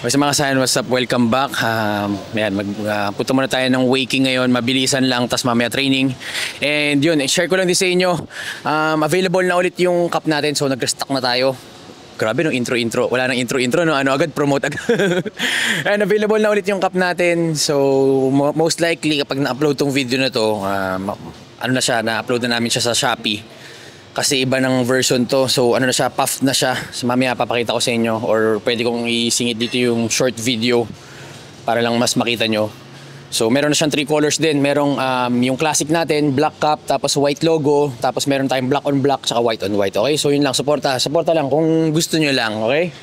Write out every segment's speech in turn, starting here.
Sa mga kasayan, what's up? Welcome back. Punta muna tayo ng waking ngayon. Mabilisan lang, tas mamaya training. And yun, share ko lang din sa inyo. Available na ulit yung cup natin. So nag-restock na tayo. Grabe no, intro. Wala nang intro, no? Ano agad, promote agad. And available na ulit yung cup natin. So most likely kapag na-upload tong video na to, na-upload na namin siya sa Shopee. Kasi iba ng version to. So ano na siya, puff na siya. So mamaya papakita ko sa inyo or pwede kong isingit dito yung short video para lang mas makita nyo. So meron na siyang 3 colors din. Merong yung classic natin, black cup, tapos white logo, tapos meron tayong black on black, tsaka white on white. Okay? So yun lang, suporta lang kung gusto nyo lang. Okay?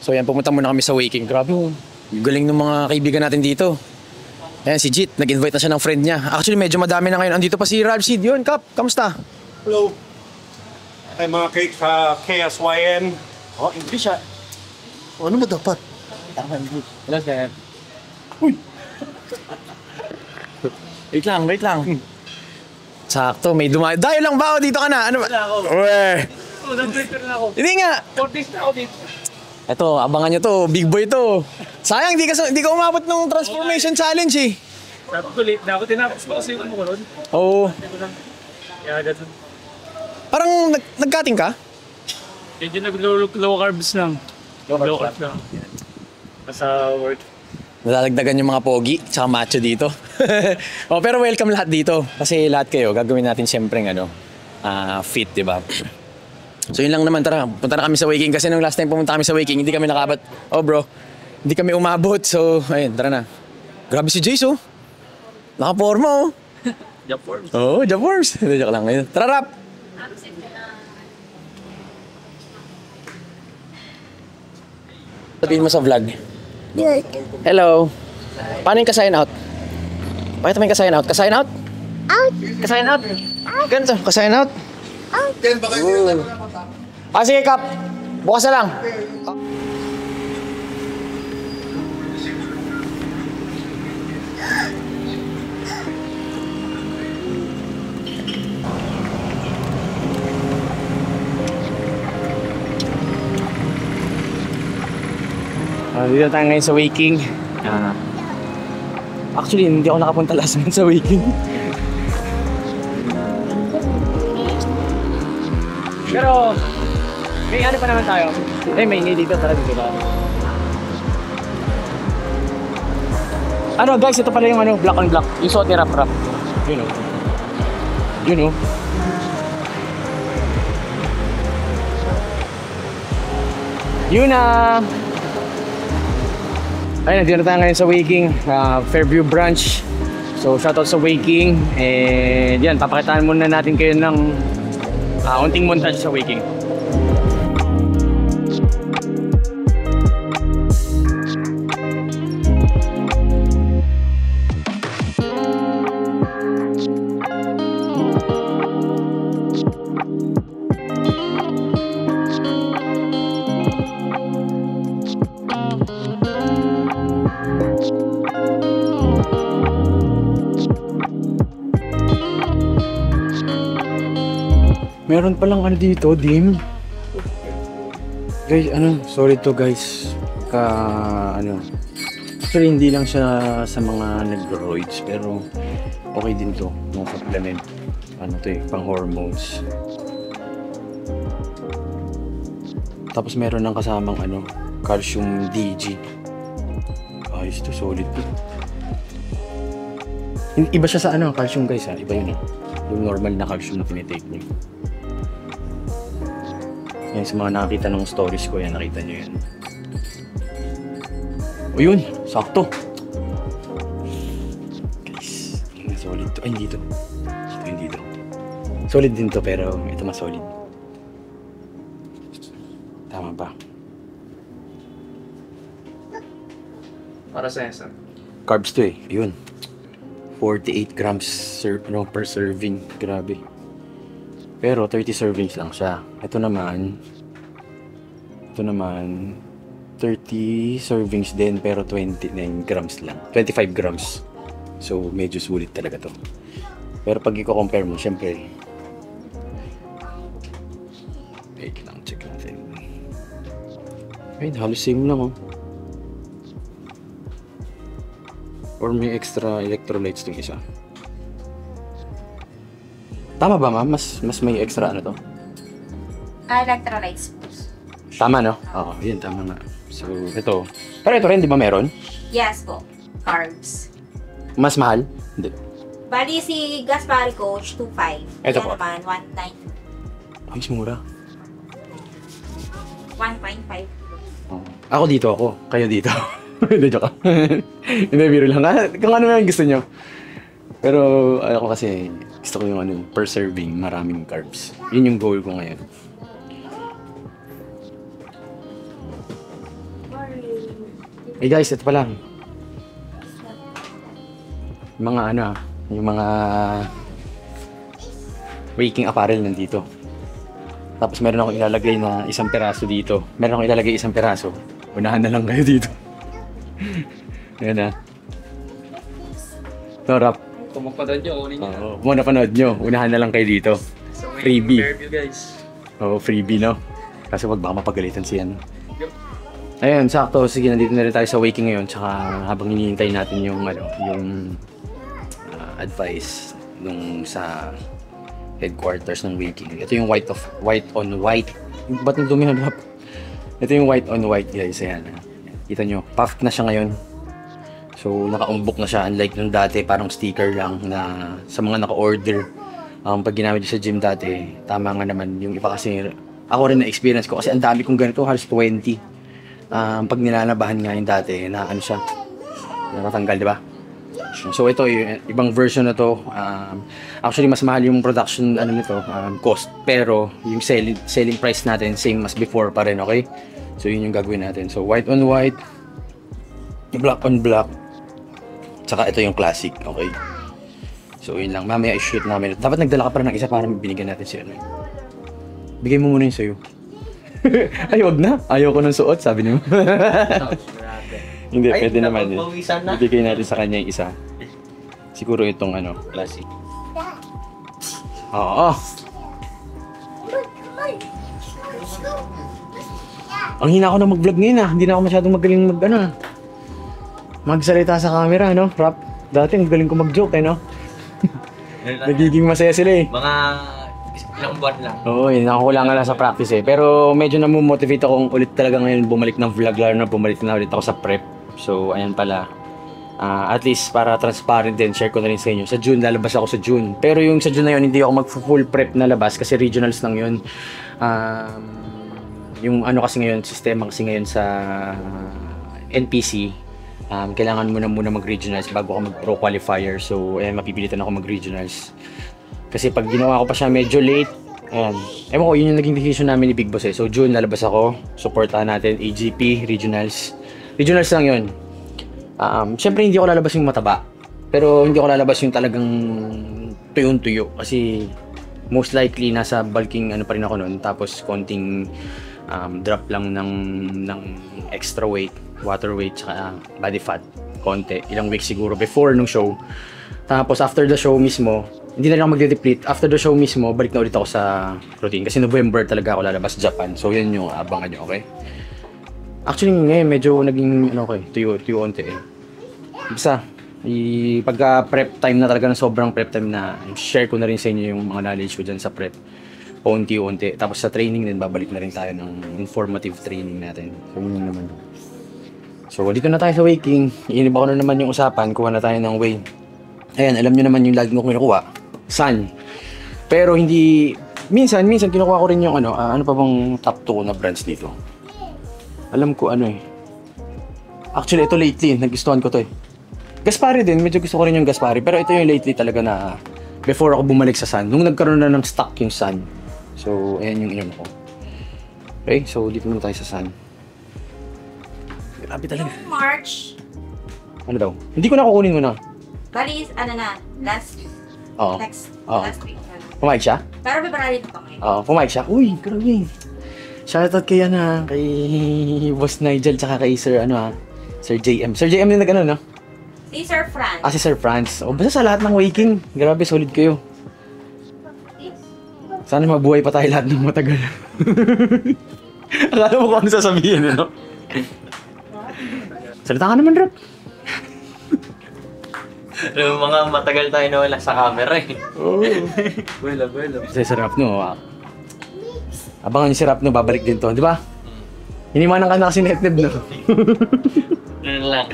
So yan, pumunta muna kami sa waking. Grabe yung galing ng mga kaibigan natin dito. Ayan, si Jit, nag-invite na siya ng friend niya. Actually, medyo madami na ngayon. Andito pa si Ralph Sid. Yun, Kap, kamusta? Hello. Ay mga cake sa KSYN. Oh, English ah. Ano ba dapat? Hello, sir. Uy! Wait lang. Sakto, may dumayo. Dayo lang ba? O, dito ka na. Ano ba? Wala ako. Uwe! Nag-prepare na ako. Hindi nga. 4 days na ako dito. Ito, abangan nyo to. Big boy to. Sayang, di ka umabot ng transformation challenge eh. Sabi ko late na ako. Tinapos ko kasi yung umukulod. Oo. Kaya ganun. Parang nag-cutting ka? Medyo nag-low carbs lang. Low carbs lang. Sa work. Nalalagdagan yung mga pogi tsaka macho dito. Pero welcome lahat dito. Kasi lahat kayo, gagawin natin siyempre fit, di ba? So yun lang naman, tara. Punta na kami sa waking kasi nung last time pumunta kami sa waking, hindi kami nakabat. Oh bro, hindi kami umabot. So, ayun, tara na. Grabe si Jace, oh. Nakaporma, oh. Job forms. Oo, job forms. Joke lang. Ayun. Tara, rap! Sabihin mo sa vlog. Good. Hello. Paano yung ka-sign out? Pakita mo yung ka-sign out. Ka-sign out? Out. Ka-sign out? Ganito, ka-sign out? Out. Sige, Kap. Bukas na lang. Dito tayo ngayon sa waking. Actually, hindi ako nakapunta last month sa waking. Pero, may ano pa naman tayo. May ingay dito, tara dito ba? Ano guys, ito pala yung black on black. Yung suot ni Rap. You know. Yun na. Ayun, nandito na tayo ngayon sa waking, Fairview branch. So shoutout sa waking. And yan, papakitaan muna natin kayo ng unting montage sa waking. Meron palang dito, Dim. Guys, sorry to guys. Actually hindi lang siya sa mga nag-roids, pero okay din to, mga supplement. Pang hormones. Tapos meron ng kasamang calcium DG. Ayos to, solid to. Iba siya sa calcium guys ha, iba yun yung normal na calcium na tinitake niyo. Yan, sa mga nakakita ng stories ko, yan, nakita nyo yan. O yun, sakto. Guys, solid to. Ay, hindi to. Hindi to. Solid din to, pero ito mas solid. Tama ba? Para sa esa. Carbs to yun. 48 grams per serving. Grabe. Pero 30 servings lang siya. Ito naman 30 servings din pero 29 grams lang. 25 grams. So medyo sulit talaga to. Pero pag i-compare mo, syempre wait lang, check natin. Ayun, halos same lang oh. Or may extra electrolytes yung isa. Tama ba, ma'am? Mas may extra ano to? Electrolytes. Tama, no? Oo, yun, tama nga. So, ito. Pero ito rin, di ba meron? Yes po. Carbs. Mas mahal? Hindi. Bali si Gaspari Coach, 2.5. Ito Yan po. naman, 1.9. Ay, mura. 1.5. Oh. Ako dito ako. Kayo dito. Hindi, joke. Hindi, biro lang. Kung ano yung gusto nyo. Pero ako kasi gusto ko yung ano, per serving, maraming carbs. Yun yung goal ko ngayon. Hey guys, ito pa lang. Mga ano, yung mga waking apparel nandito. Tapos meron akong ilalagay na isang peraso dito. Meron akong ilalagay isang peraso. Unahan na lang kayo dito. Ayan na. No, rap. Kung magpanood nyo, kunin nyo. Oo, kung napanood nyo, unahan na lang kayo dito. So, may Freebie. review guys. Oo, freebie, no? Kasi wag baka mapagalitan siya. Ayun, sakto. Sige, nandito na rin tayo sa waking ngayon. Tsaka habang hinihintay natin yung, ano, yung advice nung sa headquarters ng waking. Ito yung white on white. Ba't yung dumi na? Ito yung white on white, guys. Ayan. Kita nyo, puffed na siya ngayon. So, nakaumbok na siya. Unlike nung dati, parang sticker lang na sa mga naka-order. Pag ginamit sa gym dati, tama nga naman. Yung iba kasi, ako rin na-experience ko. Kasi ang dami kong ganito, halos 20. Pag nilalabahan nga yung dati, na ano siya, nakatanggal, di ba? So, ito, yung ibang version na to. Actually, mas mahal yung production ano nito, cost. Pero, yung selling price natin, same as before pa rin, okay? So, yun yung gagawin natin. So, white on white, black on black, tsaka ito yung classic, okay? So, yun lang. Mamaya i-shoot namin. Dapat nagdala ka pa rin ng isa para binigyan natin siya. Ano. Bigay mo muna yung sa'yo. Ay, wag na. Ayaw ko ng suot, sabi niyo. Hindi, Ay, pwede naman. napagpawisan na. Ibigay natin sa kanya yung isa. Siguro itong ano, classic. Oo. Ang hina ko na mag-vlog ngayon ah. Hindi na ako masyadong magaling magsalita sa camera, no? Rap. Dati ang galing ko mag-joke, eh, no? Nagiging masaya sila eh. Mga ilang buwan lang. Oo, nakukulangan lang sa practice eh. Pero medyo namomotivate akong ulit talaga ngayon bumalik ng vlog, lalo na bumalik na ulit ako sa prep. So, ayan pala. At least para transparent din, share ko na rin sa inyo. Sa June, lalabas ako sa June. Pero yung sa June na yun, hindi ako mag-full prep na labas kasi regionals lang yun. Yung ano kasi ngayon, sistema kasi ngayon sa NPC, kailangan mo na muna mag-regionals bago ako mag-pro qualifier. So, ayan, mapipilitan ako mag-regionals. Kasi pag ginawa ko pa siya medyo late, ayan. Ewan ko, yun yung naging decision namin ni Big Boss eh. So, June, lalabas ako. Supportahan natin, AGP, regionals. Regionals lang yun. Siyempre, hindi ako lalabas yung mataba. Pero, hindi ako lalabas yung talagang tuyong-tuyo. Kasi, most likely, nasa bulking ano pa rin ako nun. Tapos, konting drop lang ng extra weight, water weight, tsaka body fat. Konti. Ilang weeks siguro before nung show. Tapos, after the show mismo, hindi na lang magde-deplete. After the show mismo, balik na ulit ako sa routine. Kasi November talaga ako lalabas Japan. So, yun yung abangan nyo, okay? Actually, ngayon, medyo naging, ano okay, tuyo onti eh. Basta, pagka prep time na talaga, ng sobrang prep time na, share ko na rin sa inyo yung mga knowledge ko dyan sa prep. Unti-unti. Tapos sa training din, babalik na rin tayo ng informative training natin. So, yun naman. So, dito na tayo sa waking. Iiniba ko na naman yung usapan. Kuha na tayo ng weigh. Ayan, alam nyo naman yung lagi ko kinukuha. Sun. Pero hindi... Minsan kinukuha ko rin yung ano pa bang top 2 na brands dito. Alam ko ano eh. Actually, ito lately, nagustuhan ko to eh. Gaspari din, medyo gusto ko rin yung Gaspari. Pero ito yung lately talaga na before ako bumalik sa Sun. Nung nagkaroon na ng stock yung Sun. So, ayan yung inom ko. Okay, so dito muna tayo sa Sun. Grabe talaga. Yung March, Ano daw? Hindi ko na kukunin muna. bali, ano na, last week na. Pumayag siya? Pero February na pa ngayon. Pumayag siya. Uy, grabe. Shoutout kay kay Boss Nigel, tsaka kay Sir, Sir JM. Sir JM din no? Si Sir Franz. Si Sir Franz. Basta sa lahat ng waking. Grabe, solid kayo. Sana mabuhay pa tayo lahat ng matagal. Akala mo kung ano sasabihin, no? Salita ka naman, Rap. Yung mga matagal tayo na wala sa camera eh. Buelo, buelo. Kasi si Rapno, abangan niyo si Rapno, babalik din to, di ba? Hinimanan ka na kasi ni Etneb, no? Ano lang.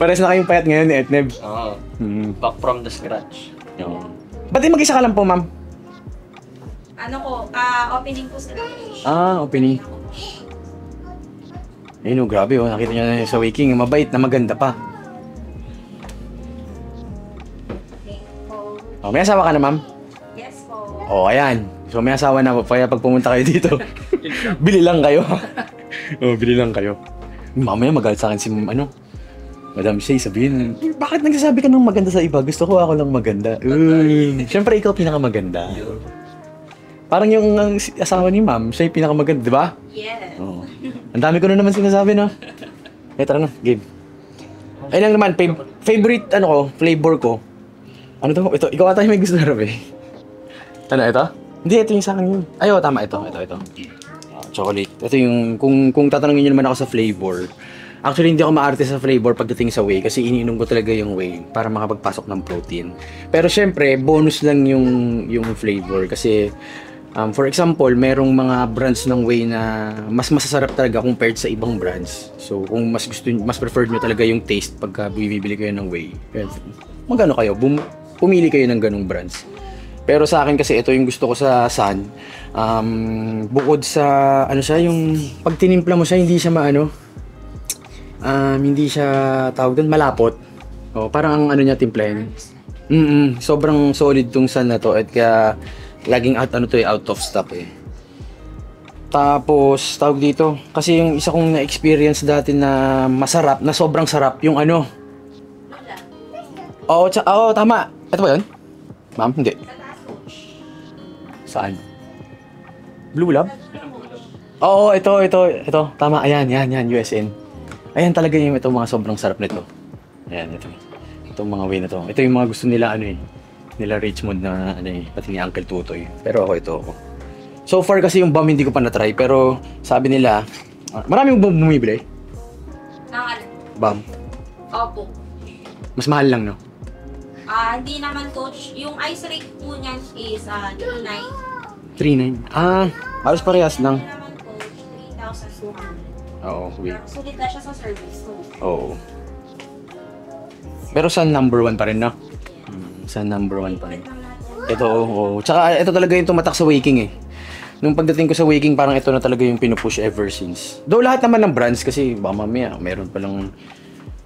Pares na kayong payat ngayon ni Etneb. Oo. Back from the scratch. Ba't di mag-isa ka lang po, ma'am? Ano ko, opening ko sila. Opening. Ayun, grabe, nakita niyo na sa Waking, mabait na maganda pa. Okay po. May asawa ka na, ma'am? Yes po. Ayan. So may asawa na, kaya pag pumunta kayo dito, bili lang kayo. Bili lang kayo. Mamaya magalit sa akin si Madam Shay, sabihin, bakit nagsasabi ka ng maganda sa iba? Gusto ko ako lang maganda. Siyempre ikaw pinakamaganda. Parang yung asawa ni ma'am, siya yung pinakamaganda, di ba? Yes. Ang dami ko na naman sinasabi, no? Tara na, game. Ayun lang naman, favorite, flavor ko. Ano to? Ito, ikaw ata yung may gusto na rabi. Ano, ito? Hindi, ito yung sa akin yun. Tama, ito. Chocolate. Ito yung, kung tatanungin nyo naman ako sa flavor, actually hindi ako maarte sa flavor pagdating sa whey kasi iniinom ko talaga yung whey para makapagpasok ng protein. Pero syempre, bonus lang yung flavor kasi for example, merong mga brands ng whey na mas masasarap talaga compared sa ibang brands. So kung mas preferred nyo talaga yung taste pagka bibili kayo ng whey, magano kayo, pumili kayo ng ganung brands. Pero sa akin kasi ito yung gusto ko sa Sun. Bukod sa yung pag tinimpla mo siya hindi siya hindi siya tawag doon malapot. Parang ang niya timplahin. Sobrang solid tong Sun na to at kaya laging out of stock eh. Tapos tawag dito kasi yung isa kong na-experience dati na masarap, na sobrang sarap yung tama. Ito ba 'yun? Ma'am, hindi. Saan? Blue Lab? Oo, ito. Tama, ayan, USN. Ayan talaga yung ito mga sobrang sarap nito. Ayan, ito. Itong mga whey na to. Ito yung mga gusto nila, nila Richmond na, pati ni Uncle Tutoy. Pero ito. So far kasi yung BAM hindi ko pa na-try, pero sabi nila, maraming bumibili. BAM. Opo. Mas mahal lang, no? Hindi naman coach. Yung ice rate po niyan is 3.9. 3.9. Halos parehas lang. Hindi naman coach, 3,200. Oo, wait. Sulit na siya sa service. So, Oo. Pero sa number 1 pa rin, no? Sa number 1 pa rin. Ito, oo. Tsaka ito talaga yung tumatak sa Waking eh. Nung pagdating ko sa Waking, parang ito na talaga yung pinupush ever since. Though lahat naman ng brands kasi baka mamaya meron palang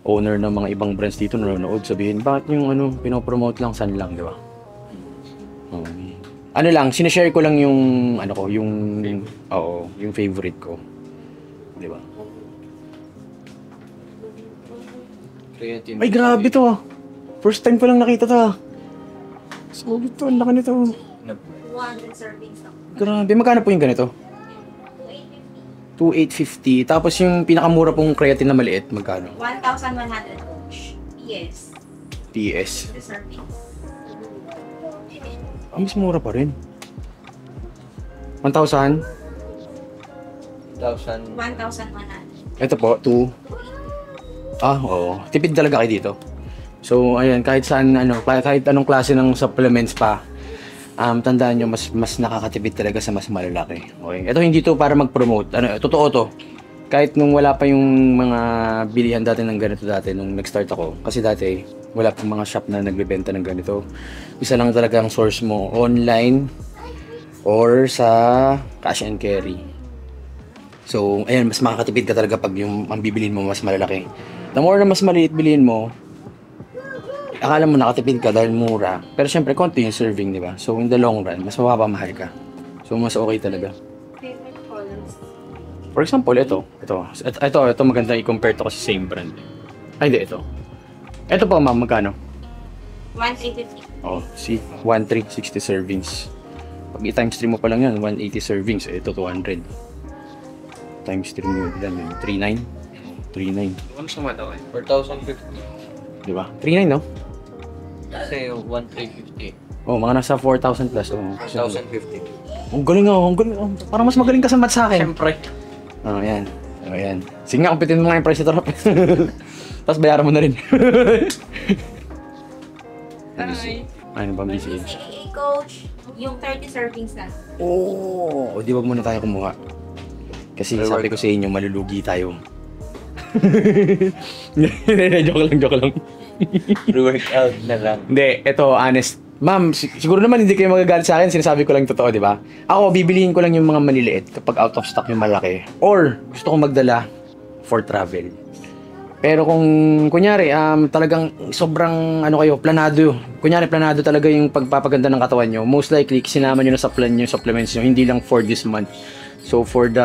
owner ng mga ibang brands dito nanonood, sabihin, bakit yung pinopromote lang, Sun lang, di ba? Sinishare ko lang yung yung favorite ko. Di ba? Ay, grabe to. First time ko lang nakita to. Solid to, ang laki nito. 200 servings lang. Grabe, magkano po yung ganito? 2,850. Tapos yung pinakamura pong creatine na maliit, magkano? 1,100 coach. Yes. TS. The servings. Mas mura pa rin. 1,000? 1,000. 1,100. Ito po, 2. Oo. Tipid talaga kayo dito. So, ayan, kahit saan, kahit anong klase ng supplements pa, tandaan nyo, mas nakakatipid talaga sa mas malalaki. Okay? Ito hindi to para mag-promote. Totoo to. Kahit nung wala pa yung mga bilihan dati ng ganito dati, nung nag-start ako. Kasi dati, wala pang mga shop na nagbebenta ng ganito. Isa lang talaga ang source mo, online or sa cash and carry. So, ayan, mas makakatipid ka talaga pag yung ang bibilin mo mas malalaki. The more na mas maliit bilhin mo, akala mo nakatipid ka dahil mura. Pero syempre, konti yung serving, di ba? So, in the long run, mas mapapamahal ka. So, mas okay talaga. Favorite colors. For example, ito maganda i-compare to kasi same brand. Ay, hindi, ito. Ito po, ma'am, magkano? 1,350. Oh, see? 1,360 servings. Pag i-times 3 mo pa lang yan, 180 servings. Ito, 200. Times 3 mo yan, 3,900. 3,900. Ano sa mata ko 4,050. Di ba? 3,900, no? Kasi 1,350. Oh, mga nasa 4,000 plus. Oh, 4,050. ang galing ang galing. Parang mas magaling ka sa math sa akin. Siyempre. Yan. Yan. Sige nga, kumpitin mo nga yung price ito, Rap. Tapos bayaran mo na rin. Ano ba BCAA? BCAA coach, yung 30 servings na. Oo, di wag muna tayo kumuha. Kasi sabi ko sa inyo, malulugi tayo. Joke lang. Pre-workout na lang. Hindi, eto, honest. Ma'am, siguro naman hindi kayo magagalit sa akin, sinasabi ko lang yung totoo, di ba? Ako, bibilihin ko lang yung mga maliliit kapag out of stock yung malaki. Or, gusto kong magdala for travel. Pero kung, kunyari, talagang sobrang, planado. Kunyari, planado talaga yung pagpapaganda ng katawan nyo. Most likely, sinama nyo na sa plan nyo, supplements nyo, hindi lang for this month. So, for the,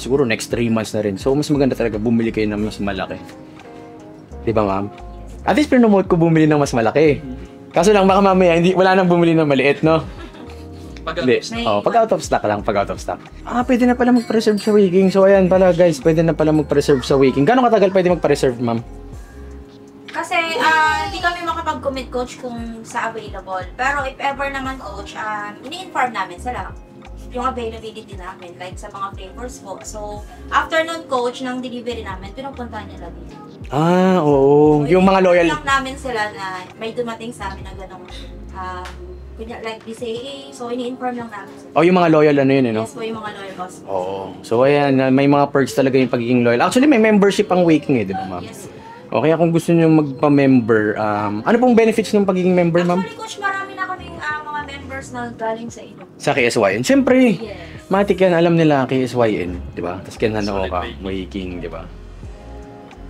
siguro, next 3 months na rin. So, mas maganda talaga, bumili kayo ng mas malaki. Di ba, ma'am? At least, promote ko bumili ng mas malaki. Kaso lang, baka mamaya, wala nang bumili ng maliit, no? Pag out of stock lang, pag out of stock. Pwede na pala mag-preserve sa waking. So, ayan pala, guys, pwede na pala mag-preserve sa waking. Gano'ng katagal pwede mag-preserve, ma'am? Kasi hindi kami makapag-commit coach kung sa available. Pero if ever naman coach, ini-inform namin sila yung availability namin, like sa mga flavors po. So, after nun coach, ng delivery namin, pinupuntahan nila dito. Oo. So, Yung mga loyal. lang namin sila na may dumating sa amin na ganong, like BCAA, so ini-inform lang namin sila. Yung mga loyal yun, no? Yes po, yung mga loyal boss. Oo. So, ayan, may mga perks talaga yung pagiging loyal. Actually, may membership ang waking di ba, ma'am? Yes. Okay, kung gusto nyo magpa-member, ano pong benefits ng pagiging member, ma'am? Actually, coach, marami na kaming mga members na galing sa inyo. Sa KSYN. Siyempre, Yes. matik yan, alam nila KSYN, di ba? Tapos kinanoo ka, waking, di ba?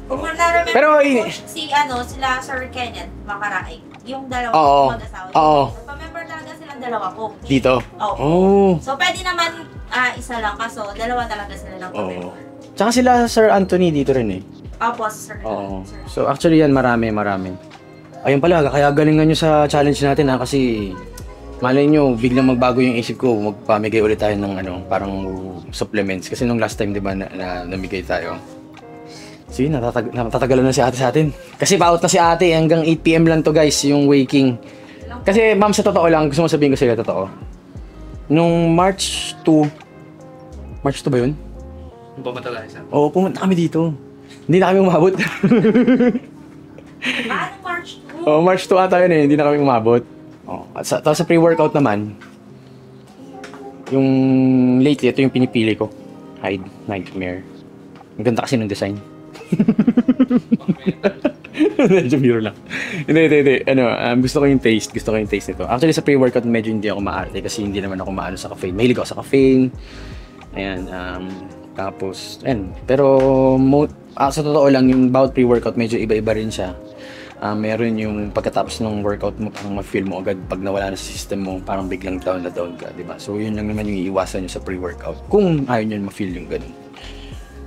Kung na-remember Pero, coach, sila Sir Kenneth Makaraig, yung dalawa Oo. mag-asawa. Oo. Pa-member talaga silang dalawa coach. Dito? Oo. Oh. So, pwede naman isa lang, kaso dalawa talaga sila ng pa-member. Tsaka sila Sir Anthony dito rin eh. Opo, Sir. Oo. Sir. So actually yan, marami. Ayun pala, kaya galingan nyo sa challenge natin kasi malay nyo, biglang magbago yung isip ko, magpamigay ulit tayo ng parang supplements. Kasi nung last time, di ba, namigay tayo. Sige, natatagalan na si ate sa atin. Kasi pa-out na si ate, hanggang 8 PM lang to guys, yung waking. Kasi ma'am, sa totoo lang, gusto mo sabihin ko sa'yo, totoo. Nung March 2 ba yun? Pumunta tayo sa... Oo, pumunta kami dito. Hindi na kami umabot. Paano March 2? March 2 ata yun eh, hindi na kami umabot. Tapos sa pre-workout naman, yung lately, ito yung pinipili ko. Hide Nightmare. Ang ganda kasi ng design. Medyo mirror lang. Hindi. Gusto ko yung taste nito. Actually, sa pre-workout, medyo hindi ako maarte kasi hindi naman ako maano sa caffeine. Mahilig ako sa caffeine. Ayan, tapos, pero sa totoo lang, yung bawat pre-workout, medyo iba-iba rin siya. Meron yung pagkatapos ng workout mo, parang ma-feel mo agad pag nawala na sa system mo, parang biglang down ka, di ba? So, yun lang naman yung iiwasan nyo sa pre-workout. Kung ayaw nyo ma-feel yung ganun.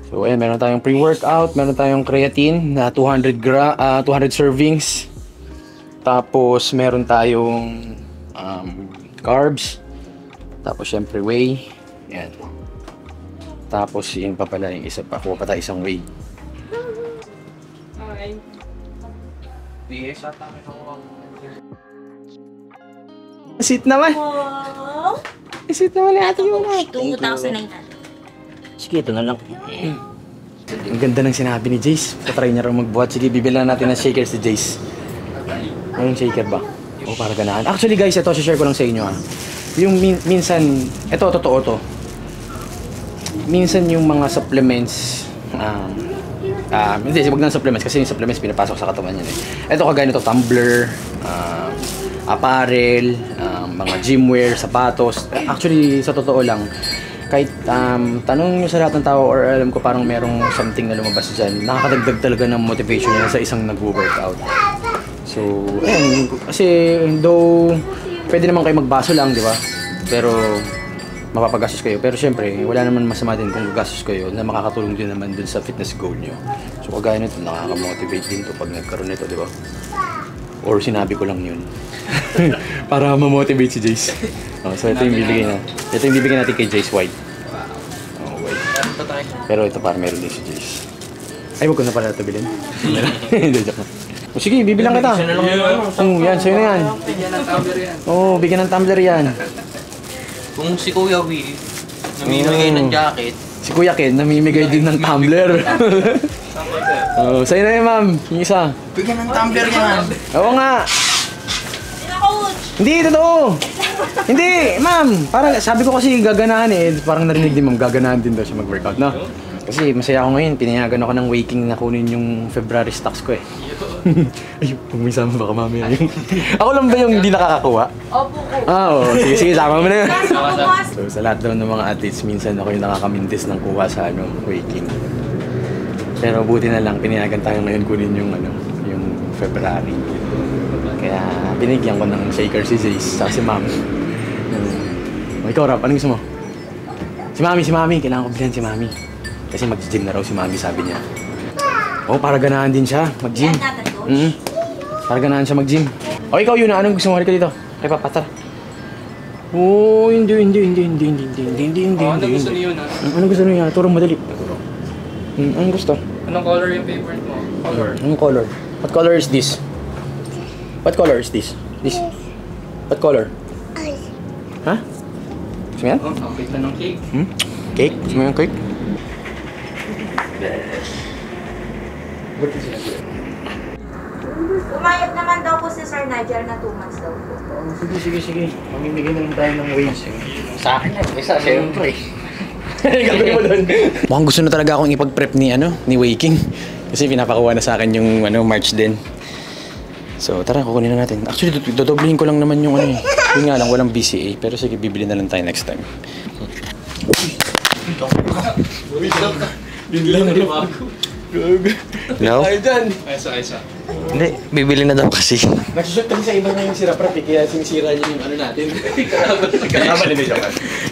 So, ayan, meron tayong pre-workout, meron tayong creatine na 200 servings. Tapos, meron tayong carbs. Tapos, syempre, whey. Ayan. Tapos, yun pa pala yung isa pa. Kuha pa tayo isang whey. Okay. Sit naman. Wow! Sit naman natin yung mga. 2,900. Sige, ito na lang. Ang ganda ng sinabi ni Jace. Patry niya rin magbuhat. Sige, bibilan natin ng shaker si Jace. Anong shaker ba? Para ganahan. Actually guys, ito, share ko lang sa inyo Yung minsan, ito, totoo to. Minsan yung mga supplements, hindi, wag ng supplements kasi yung supplements pinapasok sa katawan yan eh. Ito kagaya nito, tumbler, apparel, mga gymwear, sapatos. Actually, sa totoo lang, kahit tanong nyo sa lahat ng tao or alam ko parang merong something na lumabas dyan, nakakadagdag talaga ng motivation nila sa isang nag-workout. So, ayun, kasi though pwede naman kayo magbaso lang, di ba? Pero mapapagastos kayo. Pero syempre, wala naman masama din kung gagastos kayo na makakatulong din naman dun sa fitness goal nyo. So, kagaya nito, nakaka-motivate din to pag nagkaroon nito, di ba? Or sinabi ko lang yun. Para ma-motivate si Jace. So, ito yung bibigyan natin kay Jace White. White. Pero ito para meron din si Jace. Ay, wag ko na pala ito bilhin. Hindi, joke na. Sige, bibilang kita. Yan, sa'yo na yan. Bigyan ng tumbler yan. Bigyan ng tumbler yan. Kung si Kuya Will, namimigay ng jacket. Si Kuya Ken, namimigay din ng tumbler. Sa'yo na yan, ma'am. Yung isa. Bigyan ng tumbler yan. Oo nga. Hindi, totoo! Hindi, ma'am! Parang sabi ko kasi gaganahan eh. Parang narinig din ma'am, gaganahan din daw siya mag-workout, no? Kasi masaya ako ngayon, pinayagan ako ng waking na kunin yung February stocks ko eh. Ayun, kung may sama baka mamaya yung... Ako lang ba yung hindi nakakakuha? Opo ko. Oo. Sige, sama mo na yun. Bukas. So, sa lahat daw ng mga athletes, minsan ako yung nakakamintis ng kuha sa waking. Pero buti na lang, pinayagan tayo ngayon kunin yung February. Kaya binigyan ko ng shaker si Jace, saka si Ma'am. O ikaw, Rap, anong gusto mo? Si Mami, kailangan ko bilhan si Mami. Kasi mag-gym na raw si Mami, sabi niya. Oo, para ganahan din siya, mag-gym. Para ganahan siya mag-gym. O ikaw yun, anong gusto mo? Halika dito. Kay Papa, tara. Oo, hindi. Ano gusto niyo na? Anong gusto niya? Turong madali. Anong gusto? Anong color yung favorite mo? Color. Anong color? What color is this? What color is this? This? What color? Ha? Gusto mo yan? Oh, kapit na ng cake. Cake? Gusto mo yung cake? Umayag naman daw po si Sir Nigel na 2 months daw po. Sige. Mamimigay na lang tayo ng wage. Sa akin yan. Isa, siyempre. Gagawin mo doon. Mukhang gusto na talaga akong ipag-prep ni Waking. Kasi pinapakuha na sa akin yung March din. So tara, kukunin na natin. Actually, dodoblihin ko lang naman yung Yun nga lang, walang BCA. Pero sige, bibili na lang tayo next time. No? Dyan. Isa. Hindi, bibili na daw kasi. Nagsushoot kasi sa iba na yung sirap-rap eh, kaya sinisira niya yung natin.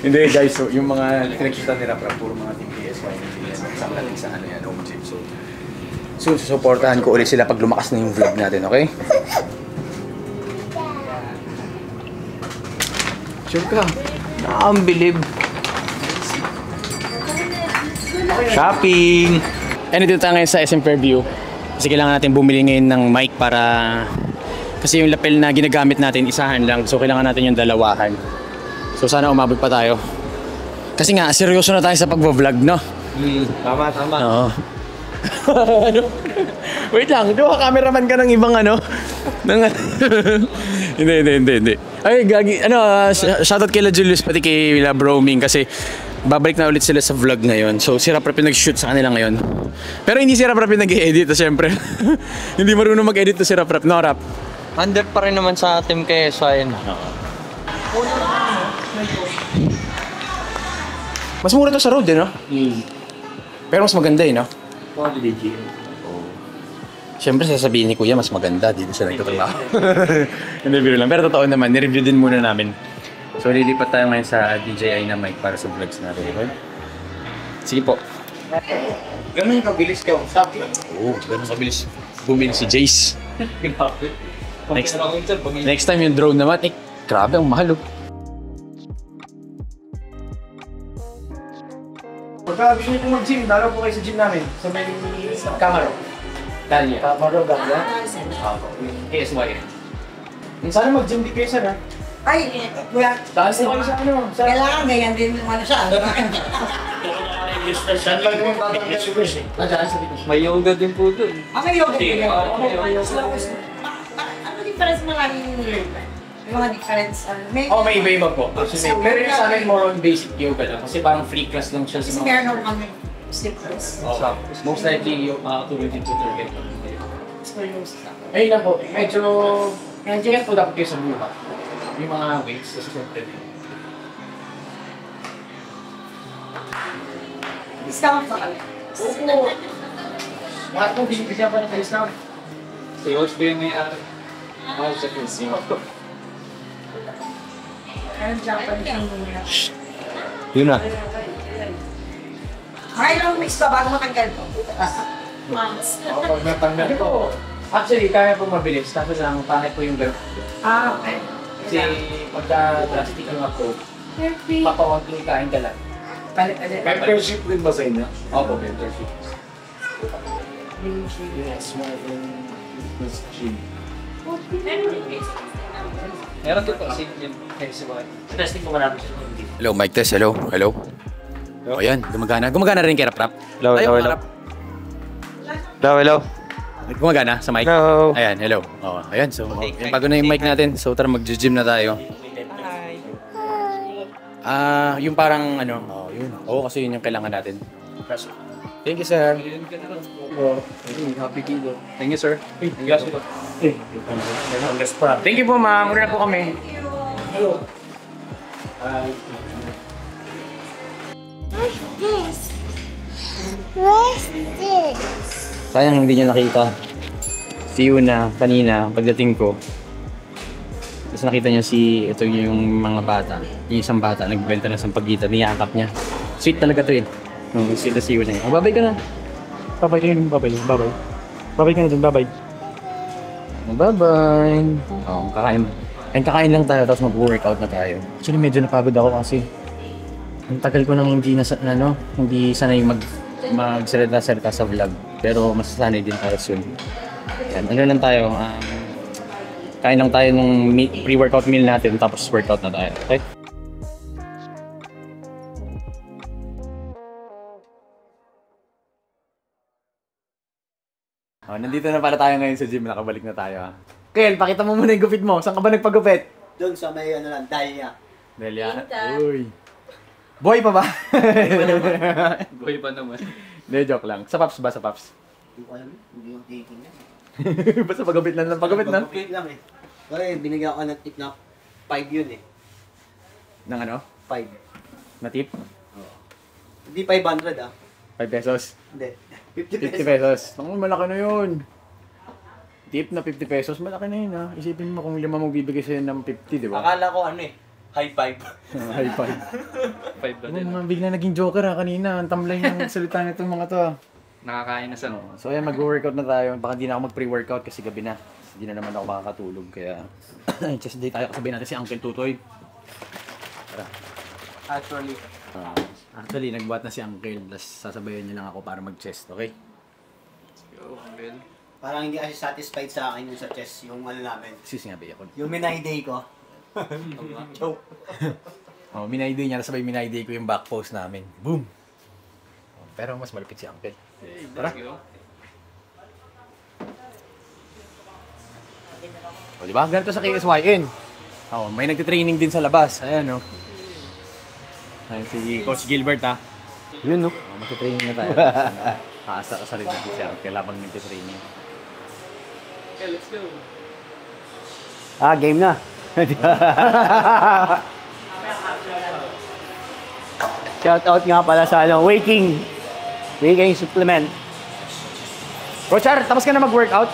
Hindi guys, so yung mga pinagsutan ni Rap-Rap, puro mga TPS, YNTS, kasama natin sa home gym. So susuportahan ko ulit sila pag lumakas na yung vlog natin, okay? Sure ka? Nakakabilib. Shopping! And dito tayo ngayon sa SM Fairview. Kasi kailangan natin bumili ngayon ng mic para... Kasi yung lapel na ginagamit natin, isahan lang. So kailangan natin yung dalawahan. So sana umabot pa tayo. Kasi nga, seryoso na tayo sa pag-vlog, no? Tama. Oo. Ano? Wait lang, di ba cameraman ka ng ibang Hindi. Ay, gagi, shoutout kay La Julius, pati kay La Broming kasi babalik na ulit sila sa vlog ngayon. So, si Rap-Rap yung nag-shoot sa kanila ngayon. Pero hindi si Rap-Rap yung nag-edit, siyempre. Hindi marunong mag-edit to si Rap-Rap. No, Rap? Under pa rin naman sa team kay SYN. Mas mura to sa road, no? Pero mas maganda, no? Siyempre, sasabihin ni Kuya, mas maganda. Dito siya nagtatrabaho. Hindi, biro lang. Pero totoo naman, nireview din muna namin. So, lilipat tayo ngayon sa DJI na mic para sa vlogs natin. Okay? Sige po. Ganun yung kabilis ka. Stop. Oo, ganun kabilis. Bumili si Jace. Next time yung drone naman, grabe, ang mahal. Pagka gusto niyo po mag-gym, dalaw po kayo sa gym namin. Sa may Camaro. Tanya. Camaro, ganda. KSYN. Sana mag-gym di kayo sana. Ay, kuya, Dahil sa kayo sa kailangan ganyan din yung siya. Saan lang naman tatanggal si Chris eh. Nadaan sa dito. May yoga din po dun. Ang yoga din. Ano difference mo lang yung mga difference? May iba-iba po. Actually, pero yung sa amin more on basic yoga lang. Kasi parang free class lang siya Kasi sa meron kami slippers. Most likely yung makakatulog din tutor get. Experience na. Ayun lang po, medyo po dapat kayo sa buha. Yung mga weights, kasi siyempre din. Discount pa kami. Oo. Lahat po, binibigyan pa ng discount. Si Host ba yung may-ari? Sa Christmas. Meron Japanese yung muna. Yun na. Ay, lang mix pa bago matanggal to. Months. Pag natanggal ko, actually, kaya po mabilis. Tapos lang, pangit po yung gano'n. Okay. Kasi pagka drastic yung approach, papakonting kain ka lang. Palit-palit. Membership din ba sa inyo? Opo, mentorship. Yes, more than this gym. Meron din po kasi yung SYN. Testing ko marami siya. Hello, mic test. Hello. O yan, gumagana. Gumagana rin kay Rap-Rap. Hello. Gumagana sa mic? Hello. Ayan, hello. Oh, ayan, so bago na yung mic natin. So tara mag-gym na tayo. Yung parang ano, yun. Oo, kasi yun yung kailangan natin. Thank you, sir. Thank you, sir. Thank you po, ma'am. Muna po kami. What's this? Sayang hindi niya nakita. Si Yuna kanina pagdating ko. Tapos nakita niya ito yung mga bata. Yung isang bata nagbenta ng sampagitan, niyakap niya. Sweet talaga to eh. Sweet na si Yuna. Babay ka na. Babay ka na. Babay. Babay ka na dun. Babay. Bye-bye. Kakain. Kakain lang tayo tapos mag-workout na tayo. Actually medyo napagod ako kasi ang tagal ko nang hindi sanay magsalita sa vlog. Pero masasanay din tayo soon. Yan, ano lang tayo, kain lang tayo ng pre-workout meal natin tapos workout na tayo. Okay? Nandito na pala tayo ngayon sa gym. Nakabalik na tayo. Kel, pakita mo muna yung gupit mo. Saan ka ba nagpagupit? Doon sa may Dahlia. Delia? Uy. Boy pa ba? Boy pa naman. Hindi, joke lang. Sa Paps ba? Sa Paps? Hindi ko alam. Hindi yung taking yan. Basta pagupit lang. Pagupit na? Pagupit lang eh. Kasi binigyan ko ng tip na 5 yun eh. Ng ano? 5. Na tip? Hindi 500 ah. 5 pesos? Hindi. 50 pesos. Ang malaki na yun. Tip na 50 pesos, malaki na yun ha. Isipin mo kung 5 magbibigay sa'yo ng 50, di ba? Akala ko ano eh, high five. High five. 5 ba din? Mga bigla naging joker ha kanina. Ang tamlay ng salita nitong mga to ha. Nakakain na sa... So ayan, mag-workout na tayo. Baka di na ako mag-pre-workout kasi gabi na. Hindi na naman ako makakatulog. Kaya, chest day tayo. Kasabihin natin si Uncle Tutoy. Tara. Actually, nagbuhat na si Uncle. Tapos sasabayan niya lang ako para mag-chest, okay? Yo, Uncle. Parang hindi kasi satisfied sa akin yung sa chess, yung ano namin. Sis nga ba ako? Yung Minay Day ko. Joke. Minay day niya. Sabay minay day ko yung back post namin. Boom! Pero mas malapit si Uncle. Tara. O, diba? Ganito sa KSYN. May nagtitraining din sa labas. Ayan, no? Ayan, si Coach Gilbert, ha? Yun, no? Magtitraining na tayo. Kaasa ka sa rin natin siya. Kailangan nagtitraining. Okay, let's go. Game na. Shout out nga pala sa Waking supplement. Coach R, tapos ka na mag-workout?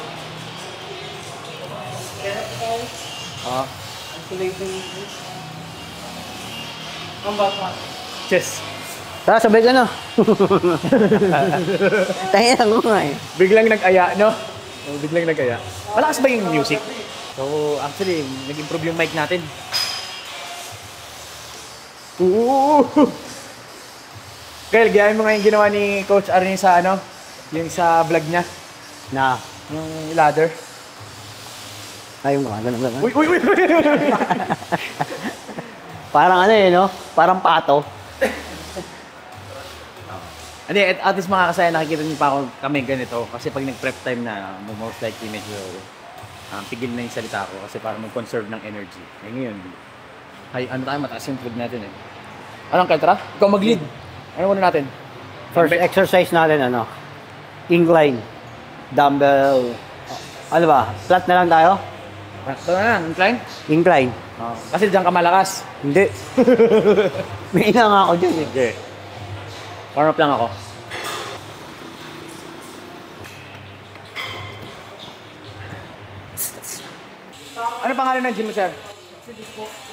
Chess. Tara, sabay ka na. Tayo lang ko nga eh. Biglang nag-aya, no? Biglang nag-aya. Malakas ba yung music? So, actually, nag-improve yung mic natin. Kyle, gayahin mo nga yung ginawa ni Coach Arnie sa yung sa vlog niya. Na. Yung ladder. Ayun nga, ganun. Uy! Parang no? Parang pato. Hindi, at least makakasaya, nakikita niyo pa kami ganito. Kasi pag nag-prep time na, most likely medyo pigil na yung salita ko. Kasi para mag-conserve ng energy. Ngayon, tayo, mataas yung food natin eh. Anong Kyle, ikaw mag-lead. Ano muna natin? First exercise natin, incline. Dumbbell. Ano ba? Flat na lang tayo? Ito na lang, incline? Incline. Kasi diyan ka malakas. Hindi. May ina nga ako dyan eh. Okay. Warm up lang ako. Ano pangalan ng gym mo, sir?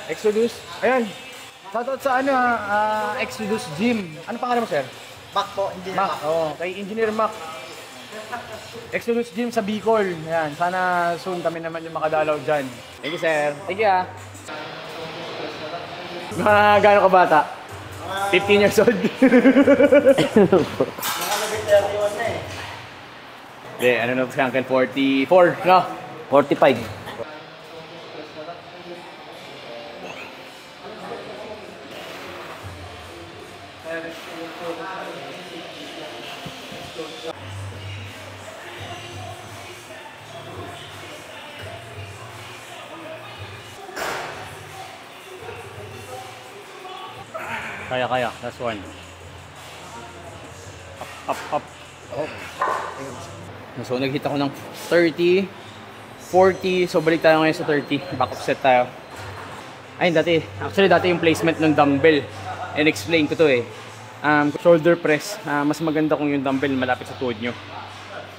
Exodus. Ayan. Shoutout sa Exodus Gym. Ano pangalan mo, sir? Mac po, hindi Mac. Kay Engineer Mac. Exodus Gym sa Bicol. Ayan. Sana soon kami naman yung makadalaw dyan. Thank you, sir. Thank you, Mga gano'ng ka bata? 15 years old. Hindi, ano na si Uncle? 44, no? 45. Kaya. Last one. Up. Oh. So, nag-hit ako ng 30, 40. So, balik tayo ngayon sa 30. Back up set tayo. Ayun, dati yung placement ng dumbbell. And explain ko to eh. Shoulder press, mas maganda kung yung dumbbell malapit sa tuhod nyo.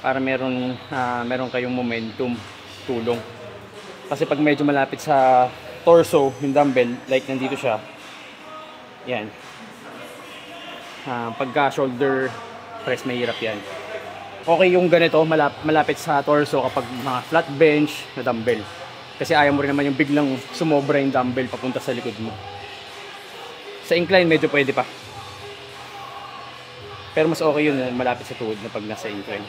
Para meron kayong momentum, tulong. Kasi pag medyo malapit sa torso, yung dumbbell, like nandito siya. Yan. Pagka shoulder press, mahirap yan. Okay yung ganito, malapit sa torso kapag mga flat bench na dumbbell. Kasi ayaw mo rin naman yung biglang sumobra yung dumbbell papunta sa likod mo. Sa incline, medyo pwede pa. Pero mas okay yun na malapit sa tuhod na pag nasa incline.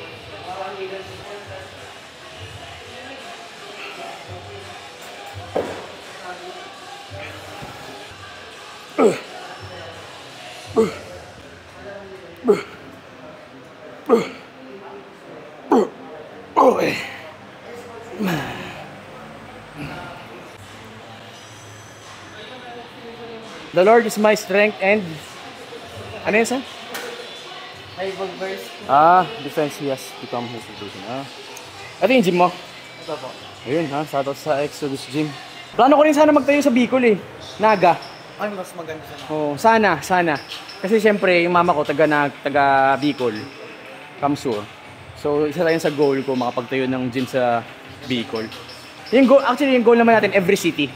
Okay. The Lord is my strength and ano yun, sir? Bible verse. Defense he has become his solution. Ito yung gym mo? Ito po. Ayun ha, shoutout sa Exodus Gym. Plano ko rin sana magtayo sa Bicol eh. Naga. Ay, mas maganda sana. Oh, sana. Kasi syempre, yung mama ko taga Bicol, Kamsur. So, isa lang yun sa goal ko, makapagtayo ng gym sa Bicol. Yung goal naman natin, every city.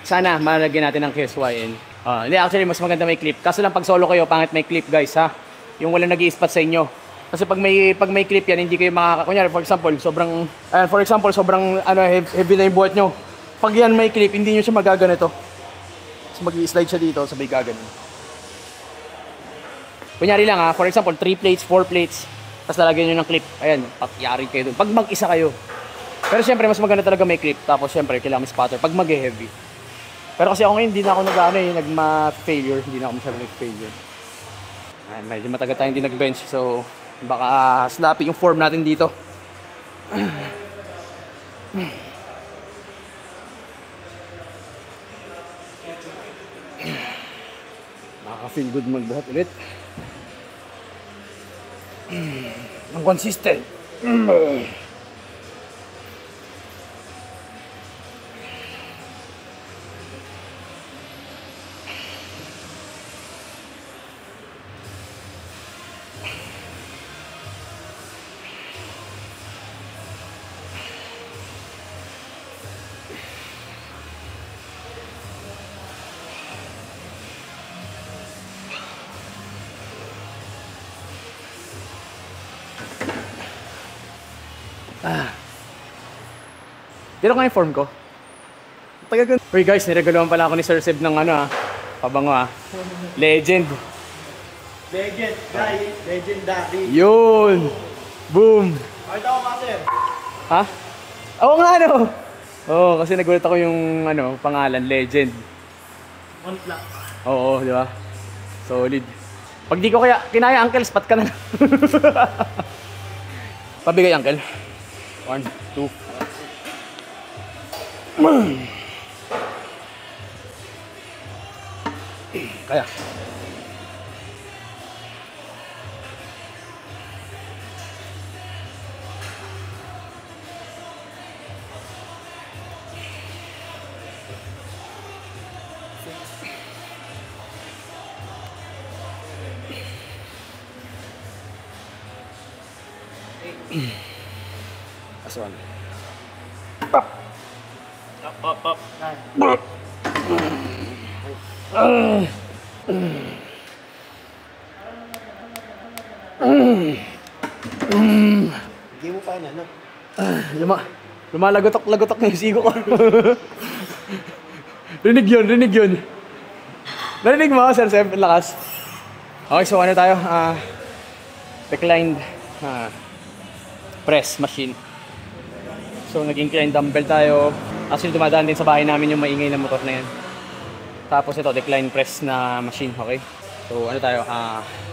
Sana, malagyan natin ng KSYN. Hindi, actually, mas maganda may clip. Kaso lang pag solo kayo, pangit may clip, guys, ha? Yung wala nag-i-spot sa inyo. Kasi pag may clip yan, hindi kayo kunyari, for example, sobrang heavy na yung buhat nyo. Pag yan may clip, hindi nyo siya magaganito. So, mag-i-slide siya dito, sabay gaganon. Kunyari lang ha, for example, 3 plates, 4 plates, tapos lalagyan nyo ng clip. Ayan, yari kayo dun. Pag mag-isa kayo. Pero syempre, mas maganda talaga may clip. Tapos syempre, kailangan may spotter. Pag mag-heavy. Pero kasi ako ngayon, hindi na ako nagma-failure. Hindi na ako masyadong nag-failure. Medyo matagal tayo hindi nag-bench. So, baka snappy yung form natin dito. Nakaka-feel good magbuhat ulit. Ang consistent. Dito nga yung form ko. Uy guys, niregaloan pala ako ni Sir Seb ng pabango Legend. Legendary. Yun! Boom! Ito ako, master. Ha? Oo nga Oo, kasi nagulat ako yung pangalan, Legend. One black. Oo, di ba? Solid. Pag di ko kinaya, uncle, spot ka na lang. Pabigay, uncle. 1, 2. Kaya. Last one. Pop. Up. Hindi mo pa Lumalagotok yung sigo ko. Rinig yun. Narinig mo, Sir Seb, lakas. Okay, so tayo? Reclined press machine. So nag-incline dumbbell tayo. Actually dumadaan din sa bahay namin yung maingay na motor na yan. Tapos ito, decline press na machine, okay? So tayo?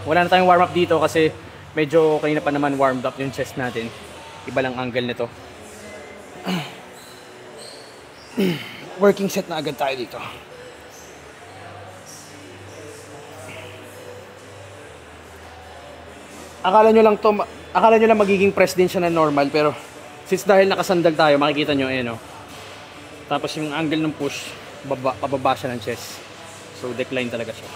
Wala na tayong warm up dito kasi medyo kanina pa naman warmed up yung chest natin. Iba lang angle nito. Working set na agad tayo dito. akala nyo lang magiging press din siya na normal, pero since dahil nakasandal tayo, makikita nyo, ayan o. Tapos yung angle ng push, pababa siya ng chest. So decline talaga siya.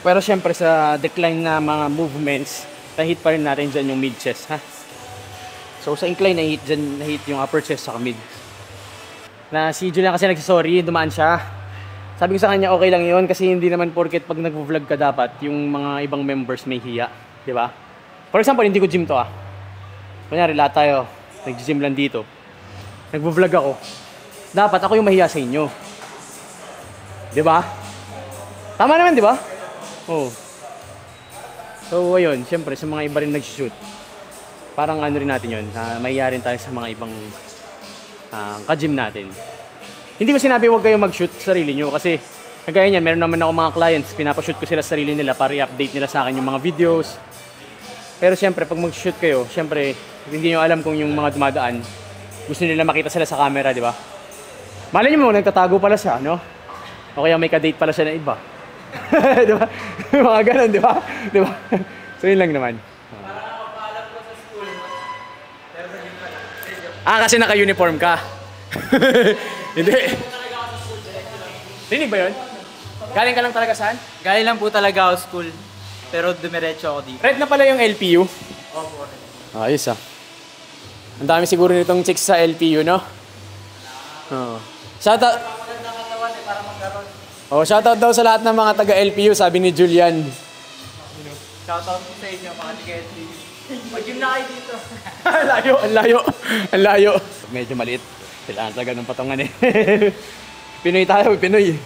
Pero syempre sa decline na mga movements, na-hit pa rin natin dyan yung mid-chest, ha? So sa incline, na-hit yung upper chest sa mid. Na si Julian kasi nagsasorry, dumaan siya. Sabi ko sa kanya, okay lang yun kasi hindi naman porket pag nag-vlog ka dapat, yung mga ibang members may hiya. Di ba? For example, hindi ko gym to, ah. Kunyari, lahat tayo, nag-gym lang dito. Nag-vlog ako. Dapat ako yung mahiya sa inyo. Di ba? Tama naman, di ba? Oh. So ayun, syempre sa mga iba rin nag-shoot. Parang ano rin natin 'yon, mahiya rin tayo sa mga ibang ka-gym natin. Hindi ko sinabi huwag kayong mag-shoot sa sarili nyo kasi kagaya niyan, meron naman ako mga clients, pinapa-shoot ko sila sa sarili nila para i-update nila sa akin yung mga videos. Pero syempre pag mag-shoot kayo, syempre hindi nyo alam kung yung mga dumadaan gusto nila makita sila sa camera, di ba? Malay nyo mo, nagtatago pala siya, no? O kaya may ka-date pala siya na iba. Di ba? Mga ganun, di ba? Di ba? So yun lang naman. Kasi naka-uniform ka. Hindi. Rinig ba yun? Galing ka lang talaga saan? Galing lang po talaga ako school. Pero dumiretso ako dito. Red na pala yung LPU? Opo. Ayos ah. Ang dami siguro nitong chicks sa LPU, no? Shoutout. Shoutout daw sa lahat ng mga taga-LPU, sabi ni Julian. Shoutout po sa inyo, mga taga-LPU. Mag-gym na kayo dito. Ang layo. Medyo maliit. Kailangan talaga ng patungan eh. Pinoy tayo, Pinoy.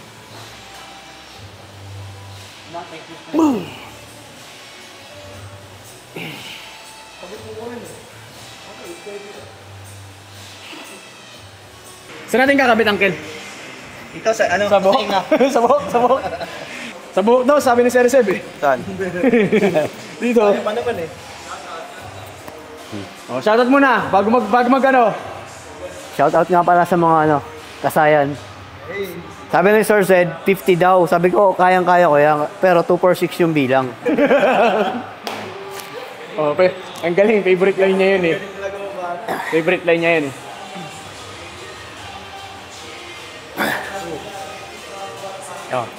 Saan natin kakabit, Uncle? Dito sa ano? Sa buhok. Sa buhok, sa buhok. Sa buhok daw, sabi ni Sir Seb eh. Saan? Dito. Paano ba eh? Shoutout muna, bago mag ano. Shoutout nga pala sa mga ano, kasayan. Sabi ni Sir Zed, 50 daw. Sabi ko, kayang-kaya ko yan. Pero 246 yung bilang. Ang galing, favorite line niya yun eh. Favorite line niya yun eh.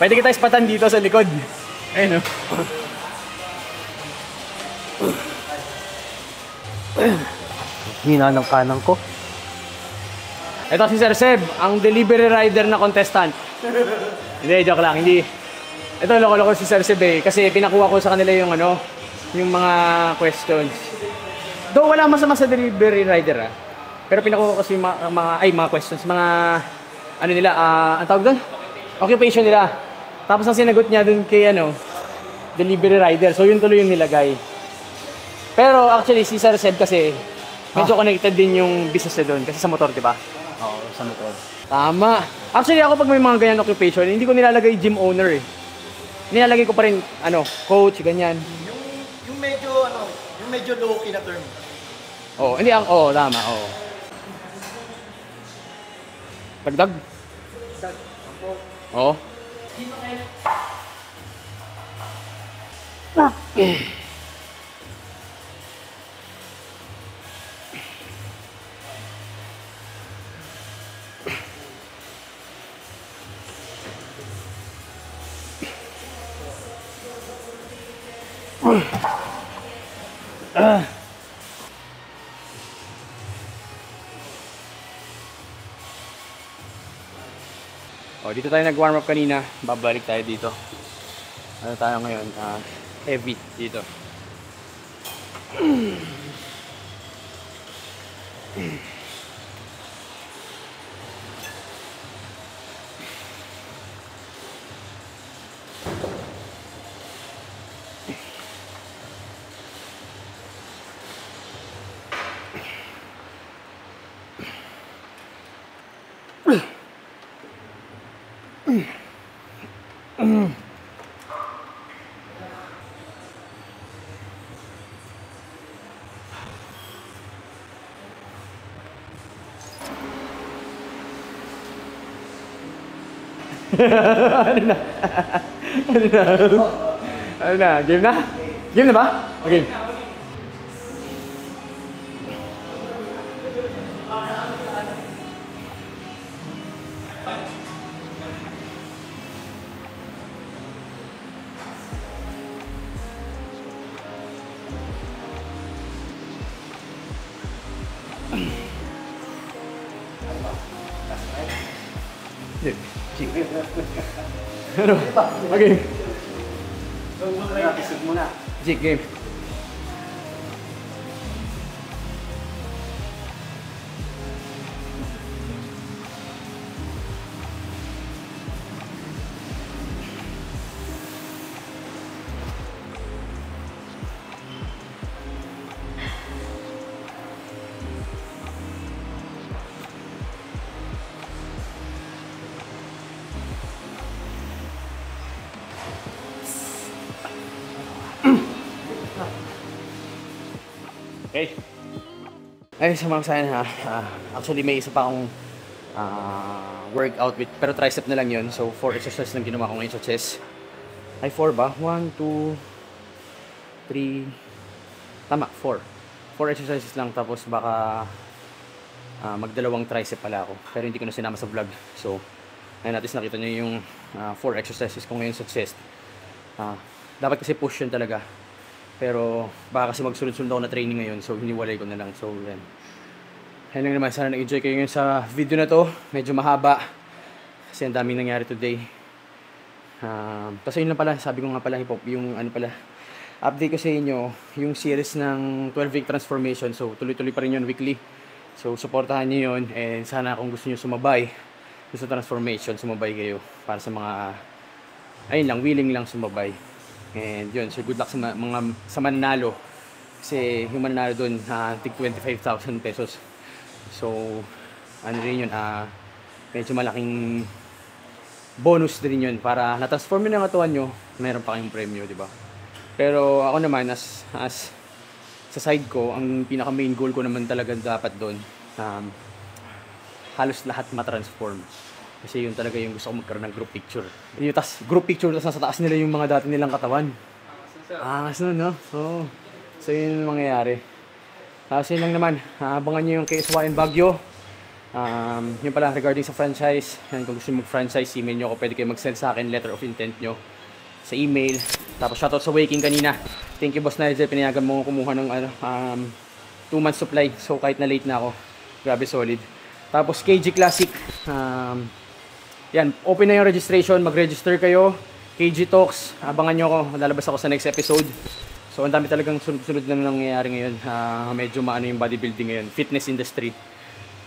Pwede kita ispatan dito sa likod. Ayun o. Hina ng kanang ko. Ito si Sir Seb, ang delivery rider na contestant. Hindi, joke lang. Hindi. Ito, loko-loko si Sir Seb eh. Kasi pinakuha ko sa kanila yung ano, yung mga questions. Though wala masama sa delivery rider ah. Pero pinakuha ko kasi yung mga questions, mga ano nila, ang tawag doon? Occupation nila. Tapos ang sinagot niya dun kay ano, delivery rider. So yun tuloy yung nilagay. Pero actually si Sir Seb kasi medyo connected din yung business niya doon kasi sa motor, di ba? Oo, sa motor. Tama. Actually ako pag may mga ganyan occupation, hindi ko nilalagay gym owner eh. Nilalagay ko pa rin ano, coach, ganyan. Yung medyo ano, yung medyo low-key na term. Hindi tama, Dagdag. Oo. Dito tayo nag-warm up kanina. Babalik tayo dito. Ano tayo ngayon? Heavy dito. Ano na? Ano na? Ano na? Game na? Game na ba? Okay. Ano? Okay. Jig game. Okay. Ay, sa mga kasayan ha. Actually, may isa pa akong workout with, pero tricep na lang yun. So, 4 exercises lang ginawa ko ngayon sa chest. Ay, 4 ba? 1, 2, 3, tama, 4. 4 exercises lang, tapos baka magdalawang tricep pala ako. Pero hindi ko na sinama sa vlog. So, ayun, at least nakita nyo yung 4 exercises ko ngayon sa chest. Dapat kasi push yun talaga. Pero baka kasi magsunod-sunod ako na training ngayon, so hiniwalay ko na lang. So yan. Ayun lang naman, sana nag-enjoy kayo ngayon sa video na to. Medyo mahaba kasi ang daming nangyari today. Kasi yun lang pala, sabi ko nga pala hip-hop, yung ano pala, update ko sa inyo yung series ng 12-week transformation. So tuloy-tuloy pa rin yun weekly. So supportahan nyo yun, and sana kung gusto nyo sumabay sa transformation, sumabay kayo para sa mga, ayun lang, willing lang sumabay. And yun, so good luck sa mga sa mananalo. Kasi yung mananalo doon, tig 25,000 pesos. So, ano rin yun, medyo malaking bonus din yun para na-transform yun ang katawan nyo, meron pa kayong premyo, di ba? Pero ako naman, as sa side ko, ang pinaka main goal ko naman talaga dapat doon, halos lahat matransform. Kasi yun talaga yung gusto ko magkaroon ng group picture. Yung group picture, tas nasa taas nila yung mga dati nilang katawan. Angas nun, no? So yun yung mangyayari. Tapos yun lang naman, abangan nyo yung KSYN Baguio. Yun pala, regarding sa franchise, yan, kung gusto nyo mag-franchise, email nyo ako, pwede kayo mag-send sa akin letter of intent nyo sa email. Tapos shoutout sa Waking kanina. Thank you, Boss Nigel, pinayagan mo kumuha ng 2 months supply. So kahit na late na ako, grabe solid. Tapos KG Classic, yan, open na yung registration, mag-register kayo. KG Talks, abangan nyo ako, lalabas ako sa next episode. So ang dami talagang sunod-sunod na nangyayari ngayon. Medyo maano yung bodybuilding ngayon, fitness industry.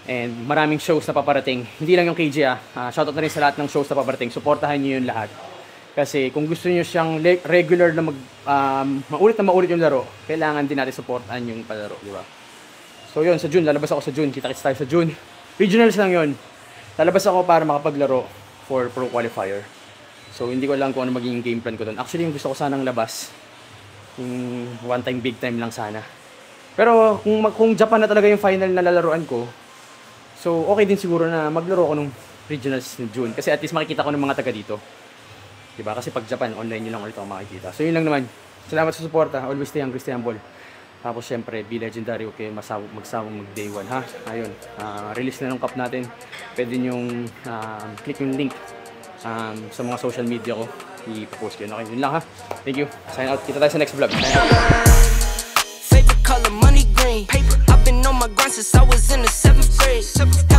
And maraming shows na paparating. Hindi lang yung KG shoutout na rin sa lahat ng shows na paparating. Suportahan nyo yun lahat. Kasi kung gusto nyo siyang regular na maulit yung laro, kailangan din natin supportahan yung palaro, di ba? So yun, sa June, lalabas ako sa June. Kita-kits tayo sa June. Regionals lang yun. Lalabas ako para makapaglaro for Pro Qualifier. So hindi ko alam kung ano magiging game plan ko doon. Actually, yung gusto ko sanang labas, yung one time, big time lang sana. Pero kung Japan na talaga yung final na lalaruan ko, so okay din siguro na maglaro ko nung regionals ni June. Kasi at least makikita ko ng mga taga dito. Diba? Kasi pag Japan, online nyo lang ulit ako makikita. So yun lang naman. Salamat sa suporta. Always stay hungry, stay humble. Tapos syempre, be legendary, okay, magsawang mag day 1, ha? Ayun, release na ng cup natin. Pwede nyong click yung link sa mga social media ko. I-post ko yun. Okay, yun lang, ha? Thank you. Sign out. Kita tayo sa next vlog. Favorite color, money green. I've been on my grind since I was in the 7th grade.